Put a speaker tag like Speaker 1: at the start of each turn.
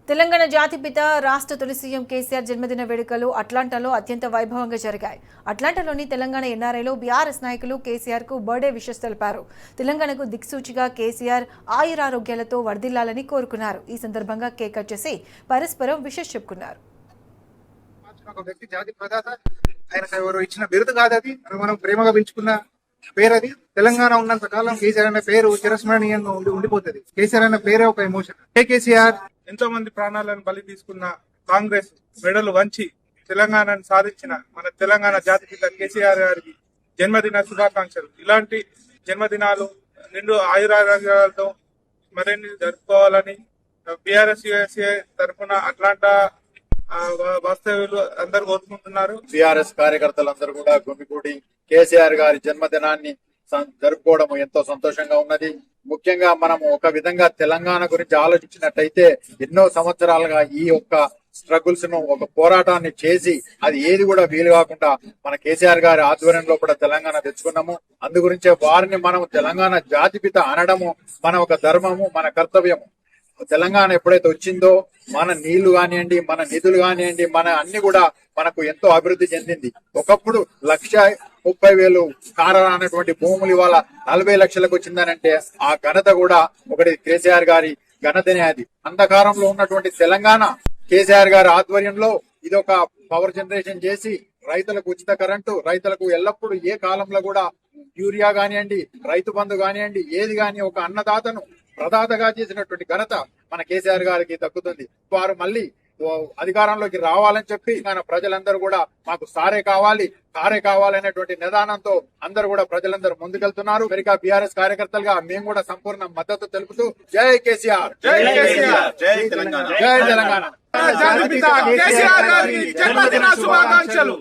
Speaker 1: తెలంగాణ జాతిపిత రాష్ట్ర తొలి సీఎం కేసీఆర్ జన్మదిన వేడుకలు అట్లాంటాలో అత్యంత వైభవంగా జరిగాయి. అట్లాంటాలోని తెలంగాణ ఎన్ఆర్ఐలో బీఆర్ఎస్ నాయకులు కేసీఆర్ కు బర్త్డే విషెస్ తెలిపారు. తెలంగాణకు దిక్సూచిగా కేసీఆర్ ఆయురారోగ్యాలతో వర్ధిల్లాలని కోరుకున్నారు. ఈ సందర్భంగా కేక్ కట్ చేసి పరస్పరం విషెస్ చెప్పుకున్నారు.
Speaker 2: ఇచ్చిన బిరుదు కాదు అది, మనం ప్రేమగా పెంచుకున్న పేరు అది. తెలంగాణ ఉన్నంత కాలం కేసీఆర్ అనే పేరు చిరస్మరణీయంగా ఉండిపోతుంది. కేసీఆర్ అనే పేరే ఒక ఎమోషన్. కేసీఆర్ ఎంతో మంది ప్రాణాలను బలి తీసుకున్న కాంగ్రెస్ మెడలు వంచి తెలంగాణను సాధించిన మన తెలంగాణ జాతిపిత కేసీఆర్ గారికి జన్మదిన శుభాకాంక్షలు. ఇలాంటి జన్మదినాలు నిండు ఆయురారోగ్యాలతో మరిన్ని జరుపుకోవాలని బీఆర్ఎస్ యుఎస్ఏ తరఫున అట్లాంటా వాస్తవ్యులు అందరూ కోరుకుంటున్నారు.
Speaker 3: బీఆర్ఎస్ కార్యకర్తలందరూ కూడా గుమిగూడి కేసీఆర్ గారి జన్మదినాన్ని జరుపుకోవడం ఎంతో సంతోషంగా ఉన్నది. ముఖ్యంగా మనం ఒక విధంగా తెలంగాణ గురించి ఆలోచించినట్టయితే ఎన్నో సంవత్సరాలుగా ఈ యొక్క స్ట్రగుల్స్ ను ఒక పోరాటాన్ని చేసి అది ఏది కూడా వీలు కాకుండా మన కేసీఆర్ గారి ఆధ్వర్యంలో కూడా తెలంగాణ తెచ్చుకున్నాము. అందుగురించే వారిని మనం తెలంగాణ జాతిపిత అనడము మన ఒక ధర్మము, మన కర్తవ్యము. తెలంగాణ ఎప్పుడైతే వచ్చిందో మన నీళ్లు కానివ్వండి, మన నిధులు కానివ్వండి, మన అన్ని కూడా మనకు ఎంతో అభివృద్ధి చెందింది. ఒకప్పుడు 1,30,000 కారా అనేటువంటి భూములు ఇవాళ 40 లక్షలకు వచ్చిందనంటే ఆ ఘనత కూడా ఒకటి కేసీఆర్ గారి ఘనతనే. అది అంధకారంలో ఉన్నటువంటి తెలంగాణ కేసీఆర్ గారి ఆధ్వర్యంలో ఇది ఒక పవర్ జనరేషన్ చేసి రైతులకు ఉచిత కరెంటు, రైతులకు ఎల్లప్పుడూ ఏ కాలంలో కూడా యూరియా కానివ్వండి, రైతు బంధు కానివ్వండి, ఏది కాని ఒక అన్నదాతను ప్రదాతగా చేసినటువంటి ఘనత మన కేసీఆర్ గారికి దక్కుతుంది. వారు మళ్ళీ అధికారంలోకి రావాలని చెప్పి మన ప్రజలందరూ కూడా మాకు సారే కావాలి, కారే కావాలనేటువంటి నిదానంతో అందరూ కూడా ప్రజలందరూ ముందుకెళ్తున్నారు. అమెరికా బీఆర్ఎస్ కార్యకర్తలుగా మేము కూడా సంపూర్ణ మద్దతు తెలుపుతూ జై కేసీఆర్,
Speaker 2: జై కేసీఆర్,
Speaker 3: జై తెలంగాణ, జై తెలంగాణ.
Speaker 2: జాతిపిత కేసీఆర్ గారికి జన్మదిన శుభాకాంక్షలు.